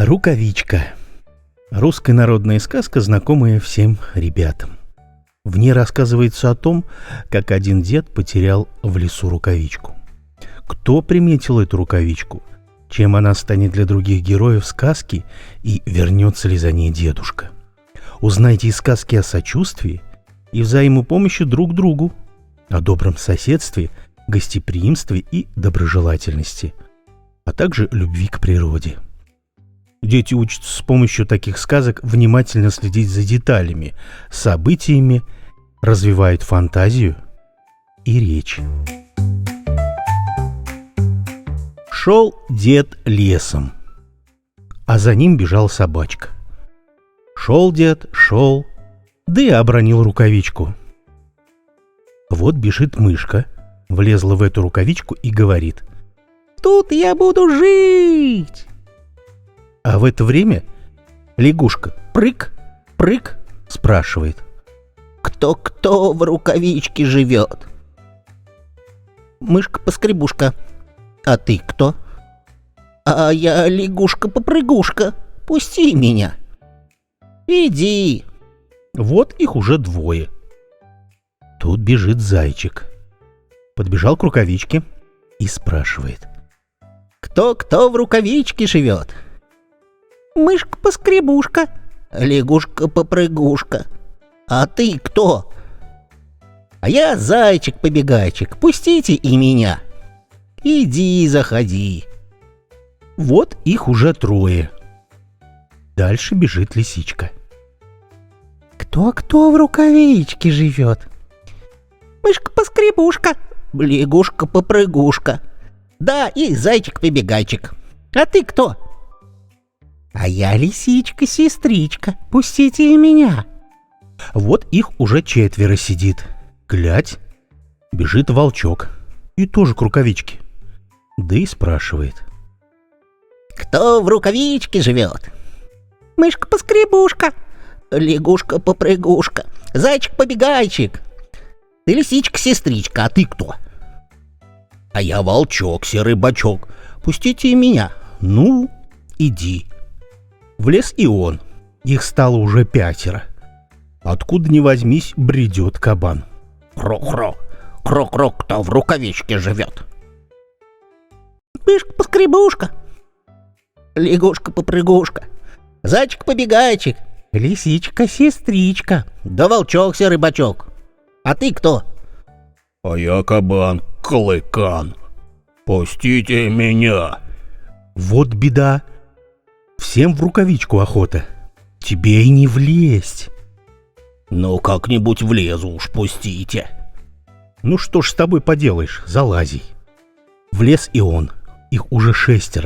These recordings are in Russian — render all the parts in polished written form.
Рукавичка. Русская народная сказка, знакомая всем ребятам. В ней рассказывается о том, как один дед потерял в лесу рукавичку. Кто приметил эту рукавичку? Чем она станет для других героев сказки и вернется ли за ней дедушка? Узнайте из сказки о сочувствии и взаимопомощи друг другу, о добром соседстве, гостеприимстве и доброжелательности, а также любви к природе. Дети учатся с помощью таких сказок внимательно следить за деталями, событиями, развивают фантазию и речь. Шел дед лесом, а за ним бежала собачка. Шел дед, шел, да и обронил рукавичку. Вот бежит мышка, влезла в эту рукавичку и говорит: «Тут я буду жить!» А в это время лягушка прыг спрашивает: «Кто в рукавичке живет?» «Мышка-поскребушка. А ты кто?» «А я лягушка-попрыгушка. Пусти меня». «Иди». Вот их уже двое. Тут бежит зайчик. Подбежал к рукавичке и спрашивает: «Кто в рукавичке живет?» «Мышка-поскребушка. Лягушка-попрыгушка. А ты кто?» «А я зайчик-побегайчик. Пустите и меня». «Иди, заходи». Вот их уже трое. Дальше бежит лисичка. «Кто в рукавичке живет?» «Мышка-поскребушка. Лягушка-попрыгушка. Да, и зайчик-побегайчик. А ты кто?» «А я лисичка-сестричка. Пустите и меня». Вот их уже четверо сидит. Глядь, бежит волчок. И тоже к рукавичке. Да и спрашивает: «Кто в рукавичке живет?» «Мышка-поскребушка. Лягушка-попрыгушка. Зайчик-побегайчик. Ты лисичка-сестричка, а ты кто?» «А я волчок, серый бочок. Пустите и меня». «Ну, иди». Влез и он. Их стало уже 5. Откуда ни возьмись, бредет кабан. «Кро-кро, кро-кро, кто в рукавичке живет?» «Мышка-поскребушка. Лягушка-попрыгушка. Зайчик-побегайчик. Лисичка-сестричка. Да волчок, серый бочок. А ты кто?» «А я кабан-клыкан. Пустите меня». Вот беда. Всем в рукавичку охота. Тебе и не влезть. «Ну, как-нибудь влезу уж, пустите». Ну что ж с тобой поделаешь, залази. Влез и он. Их уже 6.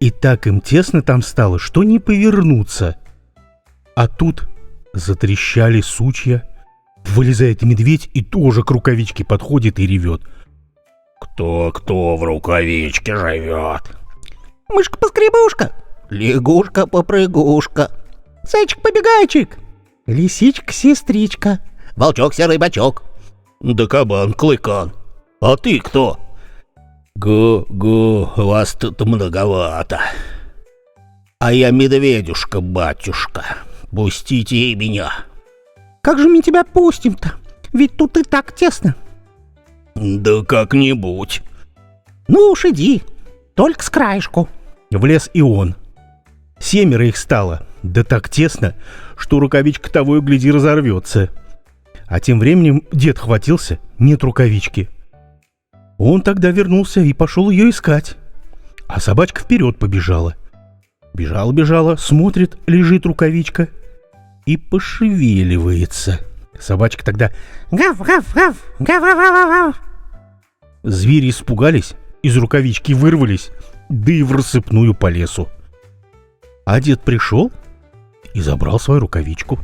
И так им тесно там стало, что не повернуться. А тут затрещали сучья. Вылезает медведь и тоже к рукавичке подходит и ревет: «Кто в рукавичке живет?» «Мышка-поскребушка. Лягушка-попрыгушка. Зайчик-побегайчик. Лисичка-сестричка. Волчок-серый бочок. «Да кабан-клыкан. А ты кто?» «Гу-гу, вас тут многовато». «А я медведюшка-батюшка. Пустите и меня». «Как же мы тебя пустим-то? Ведь тут и так тесно». «Да как-нибудь». «Ну уж иди, только с краешку». Влез и он. 7 их стало, да так тесно, что рукавичка того и гляди разорвется. А тем временем дед хватился, нет рукавички. Он тогда вернулся и пошел ее искать. А собачка вперед побежала. Бежала, смотрит, лежит рукавичка и пошевеливается. Собачка тогда: «Гав-гав-гав, гав-гав-гав-гав». Звери испугались, из рукавички вырвались, да и в рассыпную по лесу. А дед пришел и забрал свою рукавичку.